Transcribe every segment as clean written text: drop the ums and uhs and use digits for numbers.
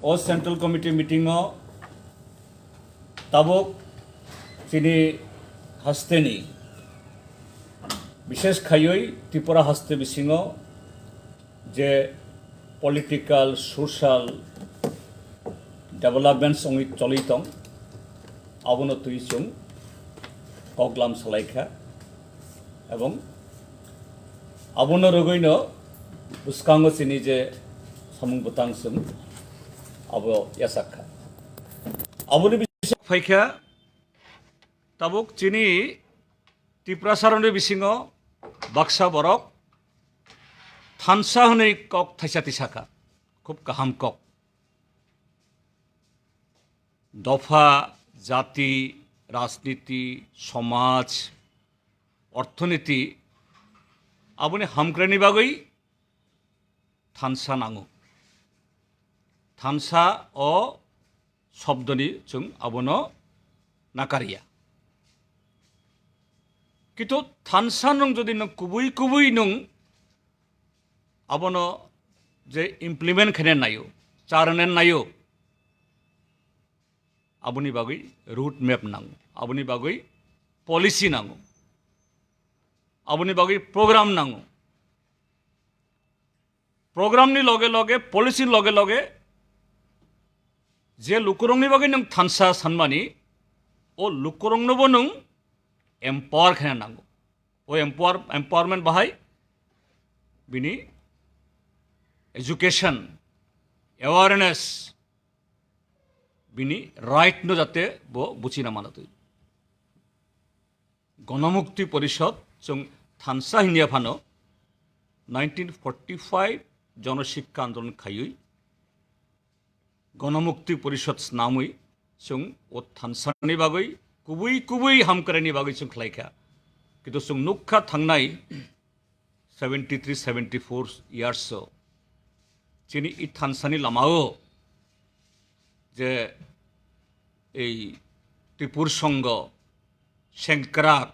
ओ central committee meeting ताबक चिनी हास्तेनी विशेष खायै त्रिपुरा हास्ते बिसिङो जे political social development संगि चलितं आबनो तुइसुं कगलाम सलाइखा एवं आबनो रगैनो बुस्कांगो चिनी जे सामुं बतांसुं आबो यासाखा आबोनि बिसिङ फाइखा ताबुक चिनी त्रिपुरा सारनि बिसिङो बाक्सा बरक थानसा हनै कक थाइसा तिसाखा खूब गाहाम कक दफा जाति राजनीति समाज अर्थनीति आबोनि हामग्रानि बागै थानसा नांगौ थानसा अ शब्दनि जों आबोनो नाकारिया किन्तु थानसा नों जदि नों कुबै कुबै नों आबोनो जे इमप्लिमेंट खाने नायो चारने नायो आबोनि बागै रूट मैप नांगौ आबोनि बागै पॉलिसी नांगौ आबोनि बागै प्रोग्राम नांगौ प्रोग्रामनि लगे लगे पॉलिसी लगे लगे जे लुकुरंनि बागै नों थानसा सानमानि ओ लुकुरंनोबो नों एम्पावर खाने नांगौ ओ एम्पावरमेंट बाहाय बिनि एजुकेशन अवेयरनेस बिनि राइट नो जाते बो बुझिना मानतो गणमुक्ति परिषद जों थानसा हिनिया फानो 1945 जनशिक्षा आंदोलन खायै गणमुक्ति परिषद नामै जों ओ थानसानि बागै कुबै कुबै हामकरानि बागै जों खालायखा किन्तु जों नुखा थांनाय 73-74 इयार्स चिनी इ थानसानि लामाओ जे त्रिपुर संघ सेंक्राक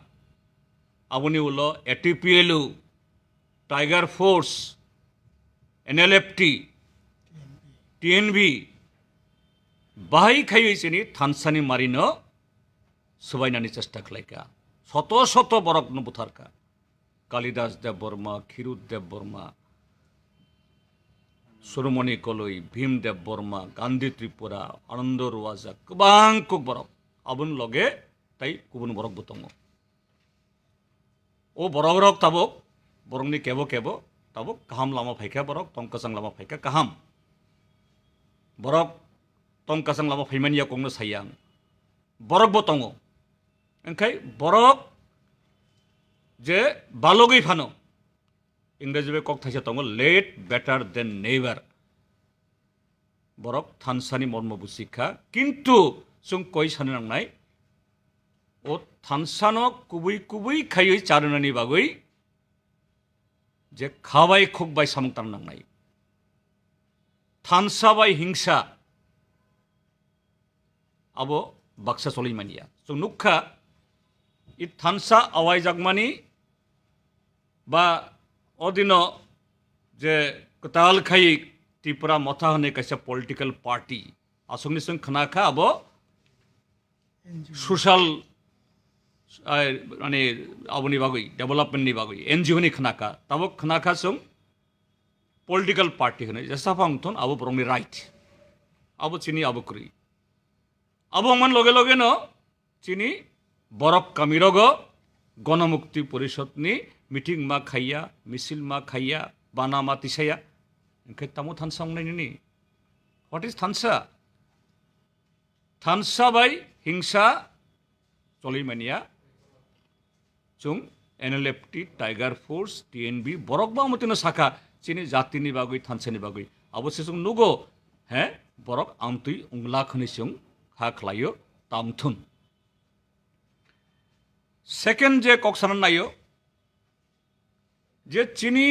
आबोनि उलो एटीपीएलू टाइगर फोर्स एनएलएफटी टीएनबी बाहाय खायै चिनी थानसानि मारिनो सुबायनानि चेष्टा खालायखा शत शत बरकनो बुथारखा कालिदास देव बर्मा क्षीरोद देव बर्मा सुरमणि कलई भीमदेव बर्मा गांधी त्रिपुरा आनंद रुवाजा गोबां कुक बरक आबोन लगे ताई गुबुन बरक बुतंगो ओ बरक ताबक बरकनि केबो केबो ताबक गाहाम लामा फाइखा बरक तंकासां लामा फाइखा गाहाम बरक तंकासां लामा फाइमानिया कंनो सायां बरक बुतंगो ओंखाय बरक जे बालगै फानो इंराजी में कक थाइसा दङ लेट बेटार देन नेभार बरक थानसानि मर्म बुसिखा किन्तु जों कय सानो नांनाय ओ थानसानो कुबै कुबै खायै चारनानि बागै जे खाबाय खुकबाय सामुंतार नांनाय थानसा बाय हिंसा आबो बाक्सा सलैमानिया जों नुखा इ थानसा आवाय जागमानि बा अदिनो जे कताल खाई त्रिपुरा मथा होने कैसे पॉलिटिकल पार्टी आसंनि संग खनाखा अब सोशल माने आबोनि बागै डेवलपमेंटनि बागै एनजीओ नि खनाखा तब खनाखा संग पॉलिटिकल पार्टी होने जैसा फांगथन अब बरंनि राइट अब चिनी अब क्री अब मन लगे लगे न चिनी बरक कामिरग गणमुक्ति परिषदनि मीटिंग मा खाइया मिसिल मा खाइया बाना मा तिसाया ओंखाय तामो थानसा नायनि व्हाट इज थानसा थानसा बाय हिंसा चलैमानिया जों एनएलएफटी टाइगर फोर्स टीएनबी बरक बा मतिनो साखा चिनि जातिनि बागै थानसानि बागै अबश्य जों नुगो हे बरक आमतुइ उंगला खनिसुं खा खलायो तामथुन सेकेंड जे कक्सान नायो जे चिनी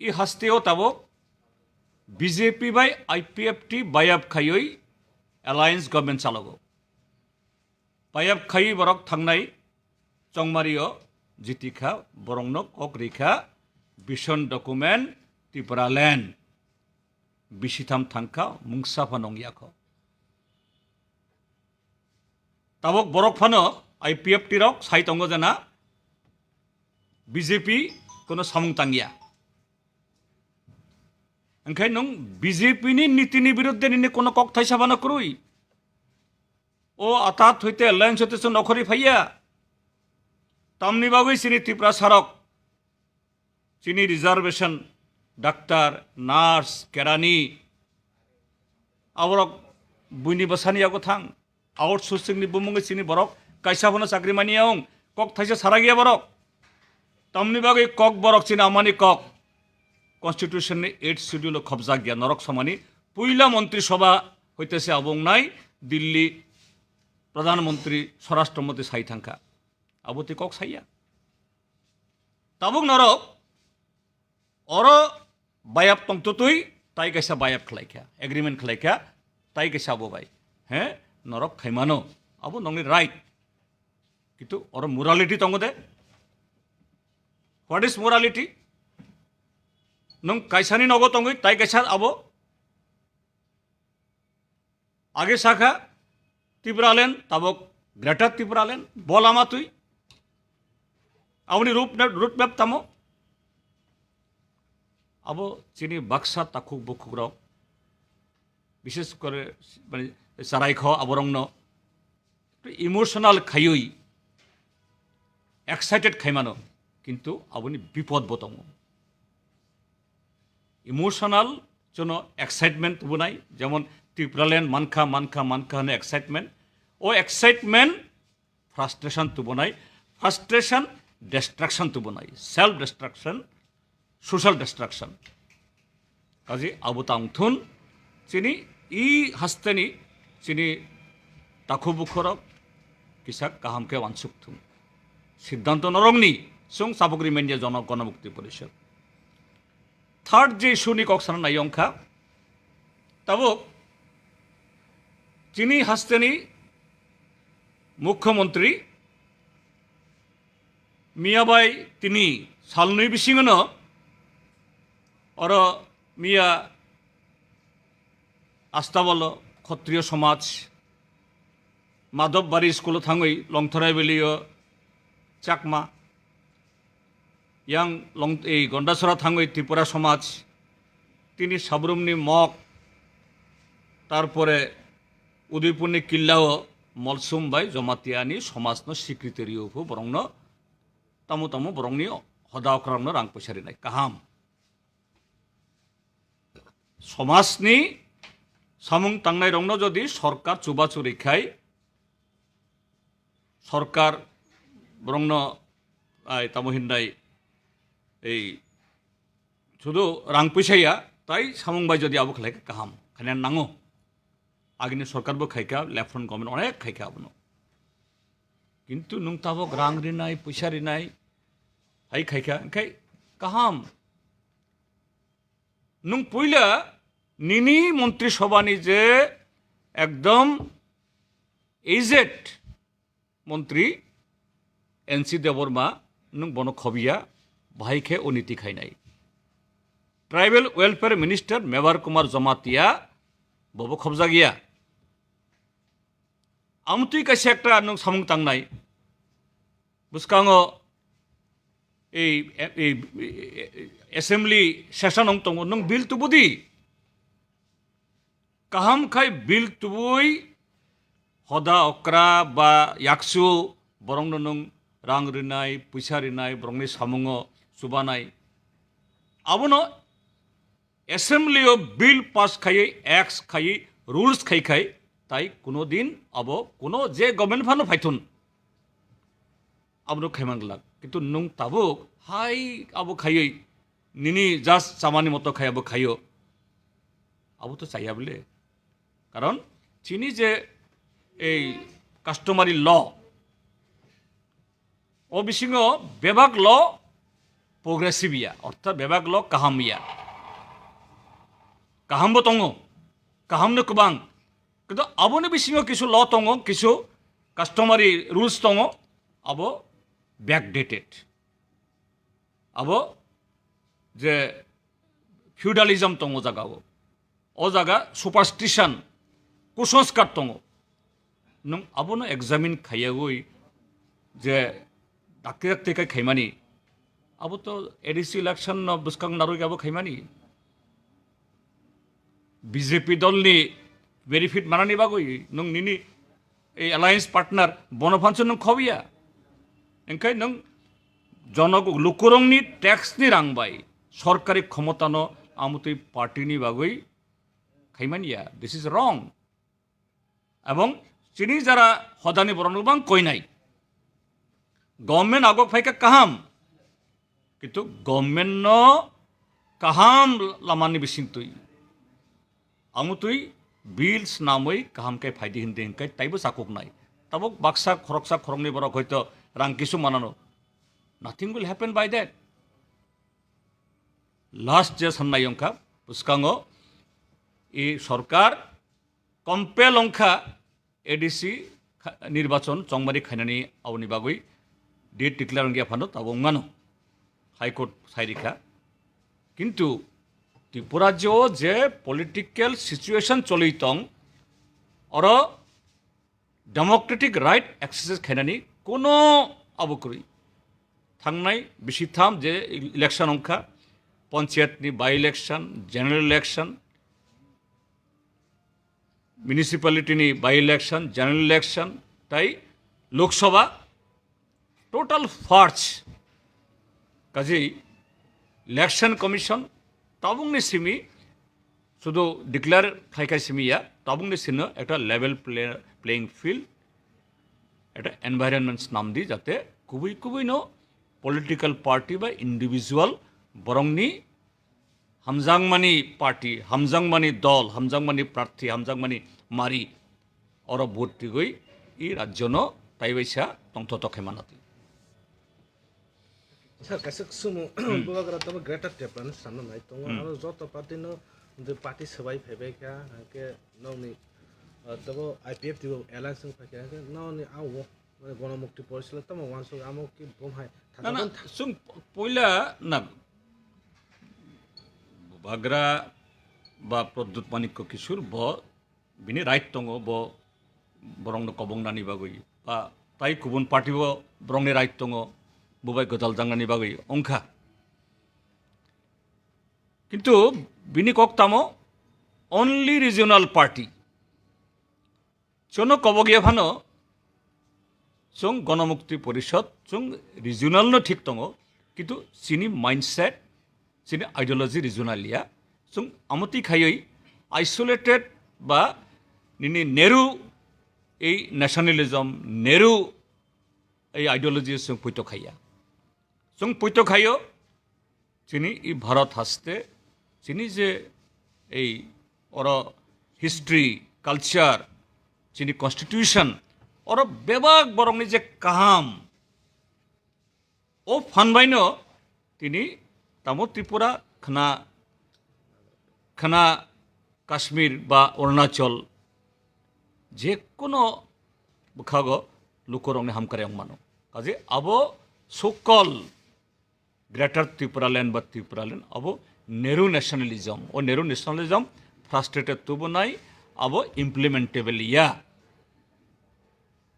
इ हास्तेओ ताबो बीजेपी बाय आईपीएफटी बायाब खायै एलायंस गवर्नमेंट चालगो बायाब खायै बरक थांनाय चंमारियो जितिखा बरंनो कक रेखा विजन डकुमेंट त्रिपुरा लैंड बिसिथाम थांखा मुंसाफा नंगियाखौ ताबक बरक फानो IPF टिरक साइ तंगो जना BJP कोनो सामुं तांगिया ओंखाय नों BJP नि नीतिनि बिरुद्धे निने कोनो कक थाइसाबानो क्रुई ओ आतात हইতে एलायन्स हইতেছ नखरि फाइया तामनि बागै सिनि त्रिपुरा सारक सिनि रिजार्वेशन डाक्तार नार्स केरानी आवरक बुइनि बसानियागो थां आउटसोर्सिंग नि बुमुंगै सिनि बरक काइसाफोनो साख्रि मानियाव कक थाइसा सारागिया बरक तामनि बागै कक बरक सिनि आमानि कक कन्स्टिट्यूशन नि 8 शेड्यूल खबजा गया नरक समानी पुइला मंत्री सभा हইতেছে आबंनाय दिल्ली प्रधानमंत्री स्वराष्ट्र मंत्री साइ थांखा आबोति कक साइया ताबुक नरक और बायाब तंगतुई ताई कैसा बायाब खलाइखा एग्रीमेंट खलाइखा ताई कैसा आबो बाय हैं नरक खाइमानो आबो नंगनि राइट किन्तु और मोरालिटी तंग दे व्हाट इज मोरालिटी नों कैसानी नगो तंगई ताई कैसा आबो आगे शाखा त्रिपुरालेन ताबक ग्रेटर त्रिपुरालेन बोलामा तुई आवनि रूट मैप तामो आबो चिनी बाक्सा ताकुक बुकुराव विशेष करे माने सारायख आबरंगन इमोशनल खायुई एक्साइटेड खाइमानो किन्तु आबोनि विपद बतंग इमोशनल जनो एक्साइटमेंट बुनाय जेमन त्रिपुरालेन मानखा मानखा मानखा होनो एक्साइटमेंट ओ एक्साइटमेंट फ्रास्ट्रेशन तुबनाय फ्रास्ट्रेशन डिस्ट्रक्शन तुबनाय सेल्फ डिस्ट्रक्शन सोशल डिस्ट्रक्शन काजे आबो तांथुन चिनी इ हस्तेनी चिनी ताखु बुखरक किसाक काहाम के वानसुकथुम सिद्धांत नरंगनी सुं साबग्री मेन्या जन गणमुक्ति परिषद थार्ड जे इशूनि कक्सन नायंखा तबो चिनी हस्तेनी मुख्यमंत्री मियाबाई तिनी सालनै बिसिङनो और मिया आस्ताबल क्षत्रिय समाज माधव बारी स्कूल थाङै लंथराय बेलियो चाकमा yang long गंडासरा थाङै त्रिपुरा समाज तिनी साब्रुमनि मक तारपरे उदयपुरनि किल्लाओ मलसुम बाय जमातियानि समाजनो स्वीकृति रिउफु बरंनो तामु तामु बरंनि हदावक्रामनो रां पैसारिनाय काहाम समाजनि सामुं तांनाय रंनो जदि सरकार चुबाचुरिखाय सरकार बरंनो आय तामु हिन्दाय এই শুধু রাং পয়সাইয়া তাই সামংবাই যদি আবো খাইকা কাহাম খাইনা নাঙো আগিনি সরকারবো খাইকা লেফটেন্ট গভর্নমেন্ট অনেক খাইকা আবনো কিন্তু নং তাবক রাং রিনাই পয়সা রিনাই হাই খাইকা ओंखाय কাহাম নং পয়লা নিনি মন্ত্রী সভানি যে একদম এজেড মন্ত্রী এনসি দেববর্মা নং বন খবিয়া भाईखे अनीति खाई tribal welfare minister Mevar Kumar Jamatia बबो खबजा गया आमतुई कैसे एक सामुं तांनाय बुसकांगो एसेम्बली सेशन नंग तंगो नंग बिल तुबुदी काहाम खाय बिल तुबुई हदा अक्रा बा याक्सु बरंनो नंग रां रिनाय पैसा रिनाय बरंनि सामुंगो सुबानाय आबोनो एसेम्बली बिल पास खाई एक्ट खाई रुल्स खाई खाई ताई कोनो दिन आबो कोनो जे गवर्नमेंट फानो फाइथुन आबो खाइमांगला किन्तु नों ताबो हाई आबो खाई निनी जास्ट सामानि मतो खाई आबो खायो आबो तो चाइया बोले कारण चिनी जे ए कास्टमारी ल ओ बिसिङो बेबाग ल प्रोग्रेसिविया अर्थात बेबाग ल काहामिया काहामबो दङ काहामनो गोबां किन्तु आबोनो बिसिङो किसु ल दङ किसु कास्टमारि रुल्स दङ आबो बैकडेटेड आबो जे फ्यूडालिज्म दङ जागावो o jaga superstition kusanskar tongo nung abono examine khayagoi je dakte dakte kai khaimani abo to ADC election no buskang naroi abo khaimani BJP dolni benefit manani bagoi nung nini এই alliance partner বনফাঞ্চন নং খবিয়া এনখাই নং জনগ লুকুরংনি ট্যাক্সনি রাংবাই সরকারি ক্ষমতানো আমুতই পার্টিনি বাগৈ খাইমানিয়া this is wrong এবং চিনি যারা হদানি বরনবাং কই নাই গভর্নমেন্ট আগক ফাইকা কাহাম কিন্তু গভর্নমেন্ট ন কাহাম লামানি বিসিংতুই আমুতই বিলস নামই কাহামকাই ফাইদি হিন্দে হিংকাই তাইবো সাকুক নাই তাবক বাক্সা খরংনি বরক হয়তো রাং কিছু মানানো nothing will happen by that last যে সান্নাই অংখা বুসকাঙ্গ এই সরকার কম্পেল অংখা এডিসি নির্বাচন চংমারি খাইনানি আউনি বাগৈ ডেট ডিক্লেয়ার গিয়া ফানো তাবো অঙ্গানো হাইকোর্ট সাইরিখা কিন্তু ত্রিপুরা যে পলিটিক্যাল সিচুয়েশন চলিতং और डेमोक्रेटिक राइट एक्सारसाइज खाइनानि कोनो आबुकुरि थांनाय बिसिथाम जे इलेक्शन अंखा पंचायतनि बाय इलेक्शन जनरल इलेक्शन म्युनिसिपालिटीनि बाय इलेक्शन जनरल इलेक्शन ताई लोकसभा टोटल फार्च काजे इलेक्शन कमिशन ताबुंगनि सिमी शुधु डिक्लेयर खाइखाय सिमिया ताबुंगनि सिनो एक लेवल प्लेइंग फिल्ड एक एनवायरनमेंट्स नाम दी जाते कुबुई कुबुई नो पलिटिकल पार्टी बा इंडिविजुअल बरंगनि हामजांगमानी पार्टी हामजांगमानी दल हामजांगमानी प्रार्थी हामजांगमानी मारी और भोट गई इ राज्य no ताइबाइसा तंथ तखेमानाति Sir, kasih semua bukan kerana tapi greater Japan sana naik tunggu. Kalau jauh parti no, the party sebaik pebek ya, ke no ni, tapi IPF tu alliance yang pakai ke no ni awo, mana guna mukti polisi lah, tapi wansu amo ki bom hai. Nah, sung poila nak bagra ba produk manik ko kisur bo bini right tunggu bo borong no kobong nani bagui. Ba tai kubun parti bo borong ni right tunggu. बुबाई गदाल जांगानि बागै अंखा किंतु बिनि कक्तामो only regional party चनो कबगिया फानो जों गणमुक्ति परिषद जों regional no ठीक दङ किंतु सिनि माइंडसेट सिनि आइडियोलॉजी रिजनलिया जों आमति खायै आइसोलेटेड बा निनि नेहरू এই ন্যাশনালিজম নেहरू এই आइडियोलॉजी जों पयतो खाया जों पयतो खायो चिनी इ भारत हासते चिनी जे এই और हिस्ट्री कल्चर चिनी कन्स्टिट्यूशन और बेबाग बरंगनि जे काहाम ओ फानबायनो तिनी तामो त्रिपुरा खना खना काश्मीर बा अरुणाचल जे कोनो बुखागो लुकोरंनि हामकारे मानो काजे आबो सकल ग्रेटर त्रिपुरालैंड बा त्रिपुरालैंड अब नेहरू नेशनलिज्म और नेहरू नेशनलिज्म फ्रास्ट्रेटेड तुबो नाई अब इम्प्लीमेंटेबल या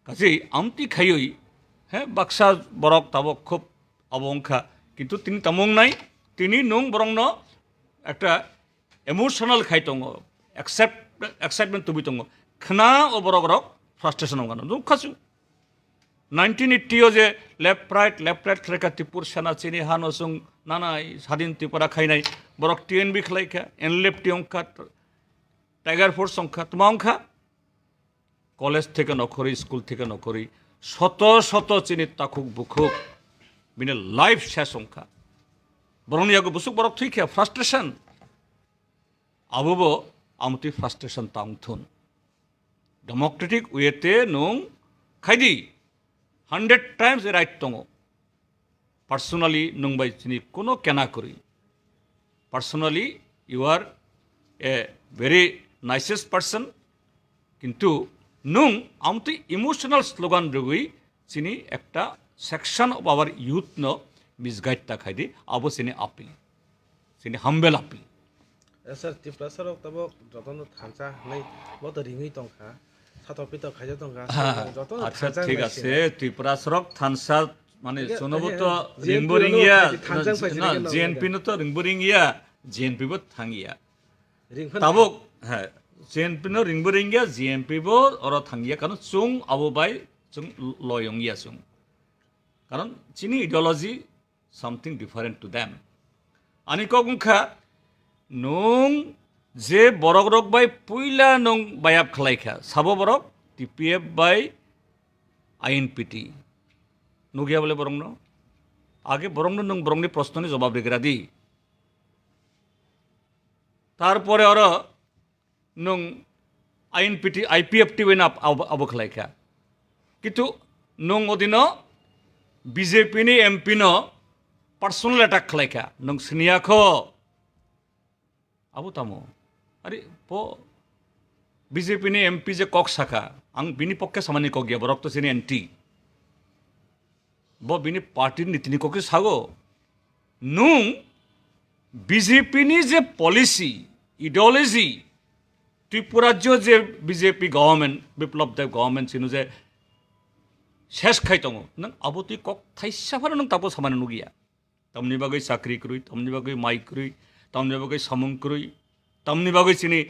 काजे आमती खाई है बाक्सा बरक तब खूब अबंखा किंतु तीन तमंग नाई तीनी नुंग बरंग न एक इमोशनल खाई दङ एक्साइटमेंट तुबि दङ खना ओ बरक बरक फ्रास्ट्रेशन गानो खासु 1980 जे लेफ्ट राइट ट्रेका त्रिपुर सेना चिनी हानो सुं नानाय स्वाधीन त्रिपुरा खाइनाय बरक टीएनबी खलाइखा एनलेफ्टी अंखा टाइगर फोर्स अंखा तुमा अंखा कलेज থেকে নকরি স্কুল থেকে নকরি শত শত চিনি তাকুক বুকুক বিনে লাইফ শেষ সংখ্যা বরং ইয়াগো বুসুক বরক থইখা ফ্রাস্ট্রেশন আবুবো আমতি ফ্রাস্ট্রেশন তাংথুন डेमोक्रेटिक वेते नों खाइदी 100 times राइट दङ पार्सोनाली नों बायचिनि कोनो केना करि personally you are a very nicest person किंतु नों आमति इमोशनल स्लोगान रगुई चिनि एकटा सेक्शन ऑफ आवर यूथ नो मिसगाइड ता खाइदी आबो चिनि अपील चिनि humble appeal Sir, Tipra Sarok Tabo, Joton Tansa, Nay, what the ringy tonka, Satopito Kajatonga, Joton আচ্ছা Tansa. ঠিক আছে ত্রিপুরা সড়ক থানসা মানে সোনবত রিংবরিংইয়া না জেএনপি নো তো রিংবরিংইয়া জেএনপি বো থাঙ্গিয়া তাবক হ্যাঁ জেএনপি নো রিংবরিংইয়া জেএনপি বো অর থাঙ্গিয়া কারণ চুং আবো বাই চুং লয়ংইয়া চুং কারণ চিনি ideology something different to them আনি কগুংখা নং যে বরক রক বাই পুইলা নং বায়াব খালাইখা সাবো বরক টিপিএফ বাই আইএনপিটি নুগিয়া বলে বরং আগে বরং নং বরংনি প্রশ্ননি জবাব দিগরা দি তারপরে আর নং আইএনপিটি আইপিএফটি ওইনা আবো খালাইখা কিন্তু নং অদিন বিজেপি নি এমপি নো পার্সোনাল অ্যাটাক খালাইখা নং সিনিয়াখো আবো তামো আরে পো বিজেপি নি এমপি যে কক শাখা আং বিনি পক্ষে সামান্য কক গিয়া বরক তো সিনি এন্টি ব বিনি পার্টির নীতিনি ককে সাগো নুং বিজেপি নি যে পলিসি ইডিওলজি ত্রিপুরাজ্য যে BJP government Biplab Deb government Sinu যে শেষ খাই দङ नों आबो तुई कक थाइसाफोर नों ताबो सामानो नुगिया तमनि बागै साख्रि क्रुई तमनि बागै माइ क्रुई तमनि बागै सामुं क्रुई तमनि बागै सिनि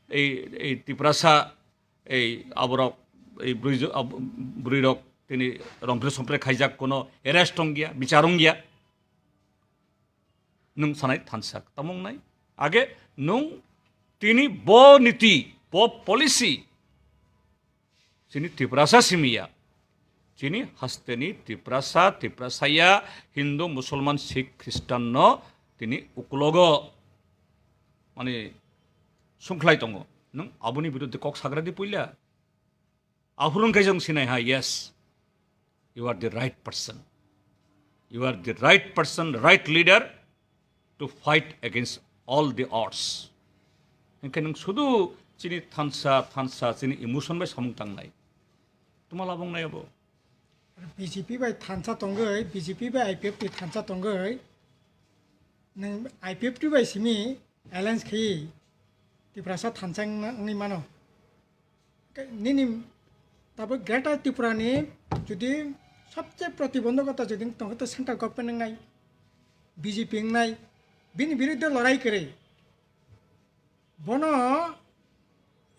এই ত্রিপুরাসা এই আবরক এই বুড়িরক তিনি রংপ্রে সম্প্রে খাইজাক কোনো এরেস্ট দं গিয়া বিচারং গিয়া নং সানাই থানসাক তামং নাই আগে নং তিনি ব নীতি ব পলিসি সিনি ত্রিপুরাসা সিমিয়া চিনি হাস্তেনি ত্রিপুরাসাইয়া হিন্দু মুসলমান শিখ খ্রিস্টান তিনি উকুলগ মানে সংখ্লাই দङ नों आबुनि बिरुद्धে কক সাগরাদি পইলা আহুরং কাইজং সিনাই হা yes you are the right person you are the right person right leader to fight against all the odds এনকে নों শুধু চিনি থানসা চিনি ইমোশন বাই সামুং তাंनाय তোমা লাবং নাই আবো বিজেপি বাই থানসা দंगै বিজেপি বাই আইপিএফ টি থানসা दंगै नों आईपीएफ टी बाय सिमी एलायंस खै ত্রিপুরাসা থানসাং नि मानो निनि तब ग्रेटर त्रिपुरानि जुदि सबसे प्रतिबंधकता जुदि तंग तो सेंट्रल गवर्नमेंट नाय बीजेपी नाय बिनि विरुद्ध लड़ाई करे बनो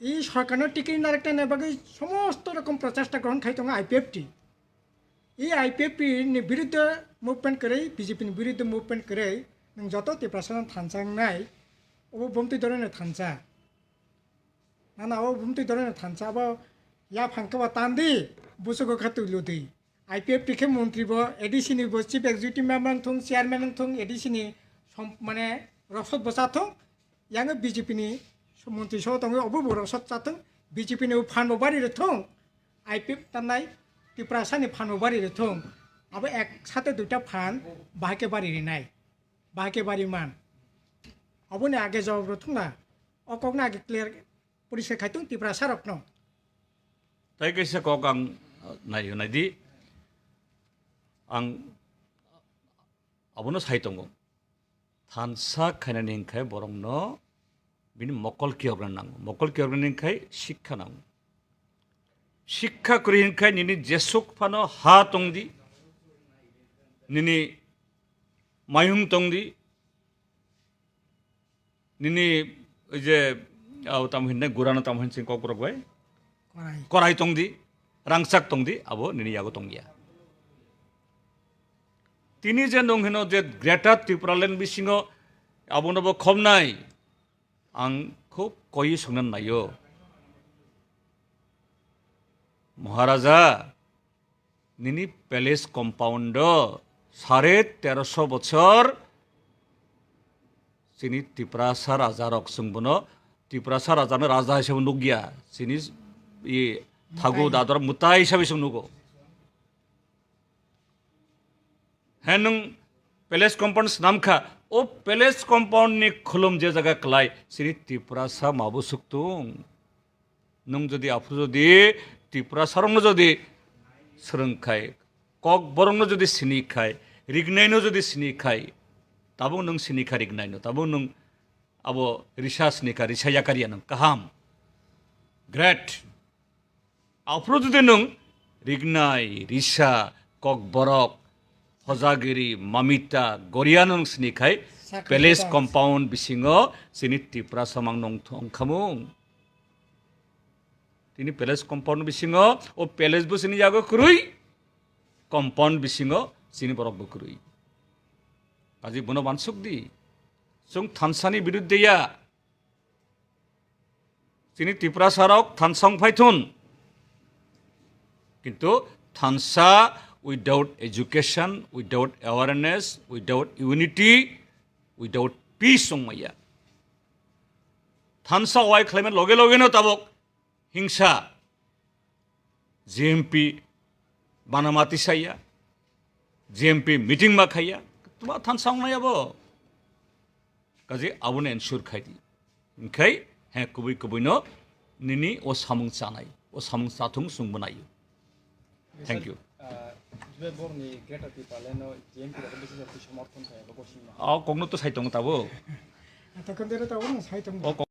এই সরকারের টিকিট নারেকটা নেবাগে সমস্ত রকম প্রচেষ্টা গ্রহণ খাই দङ आईपीएफ टी এই आईपीएफ नि विरुद्ध मुभमेंट करे बीजेपी नि विरुद्ध मुभमेंट करे नों जत ত্রিপুরাসা থানসাং नाय ও বমতি ধরনের থানসা না ও বমতি ধরনের থানসা আবার ইয়া ফাঙ্কা তান্দি বুসুগো খাতু লুদি আইপিএফ টিকে মন্ত্রী এডিসিনি চিফ এক্সিকিউটিভ মেম্বার থং চেয়ারম্যান থং এডিসিনি মানে রসদ বসা থং ইয়াং বিজেপিনি মন্ত্রী সহ দङ অবু রসদ চাথং বিজেপিনি ফানবো বাড়ি থং আইপিএফ তান্নাই ত্রিপুরাসানি ফানবো বাড়ি থং আবার একসাথে দুইটা ফান বাহাকে বাড়ি নাই বাহাকে বাড়ি মান अबने आगे जवाब रथुंगा अकगना आगे क्लियर परिष्कार खाइतुं ত্রিপুরাসা रखनो ताई कैसे कक आं नायो नायदि आं अबनो साइ दङ थानसा खायनानि हिंखाय बरंनो बिनि मकल किहरग्रा नांगौ मकल किहरग्रानि हिंखाय शिक्षा नांगौ शिक्षा करि हिंखाय निनि जेसुक फानो हा दंदि निनि मायुं दंदि निनी जे तामहिन गुरानो तामहिन सिं ककरक बाय कराय तंगदि रांसाक तंगदि आबो निनी यागो तंगिया तिनी जे नंहिनो जे ग्रेटर त्रिपुरालेण्ड बिसिङो आबोनबो खमनाय आं खुब कयि संनान नायो महाराजा निनी प्यालेस कम्पाउंड 1350 বছর চিনি ত্রিপুরাসা রাজা রকসংবনো ত্রিপুরাসা রাজানো রাজা হিসেবে নুগিয়া চিনি ই থাগু দাদর মুতা হিসাবে সং নুগো হ্যাঁ নং প্যালেস কম্পাউন্ড নামখা ও প্যালেস কম্পাউন্ড नि खुलुम जे जगह क्लाय चिनि ত্রিপুরাসা माबो सुक्तुं नों जदि आफु जदि ত্রিপুরাসাरंनो जदि सोलोंखाय कक बरंनो जदि सिनिखाय रिगनायनो जदि सिनिखाय ताबो नों सिनिखा रिगनायनो ताबो नों abo research ni ka risaya kariya nang kaham great afro jodi nung rignai risa kok borok hojagiri mamita gorianung sini khai palace compound bisingo sini Tripura samang nong thong khamung tini palace compound bisingo o palace bu sini jago kurui compound bisingo sini borok bu kurui kaji bono bansuk di sung thansani biruddeya sini Tripura sarok thansong phaithun kintu thansa without education, without awareness, without unity, without peace maya. Thansa wai claimant loge no tabok hingsa GMP banamati saya GMP meeting ma khaya tuma thansa na yabo kaje abune ensure khaidi inkai he kubui no nini o samung chanai o samung sathung sungbanai. Thank you. Kung no to saitong tabo. Ata kandera tawo na sai tong.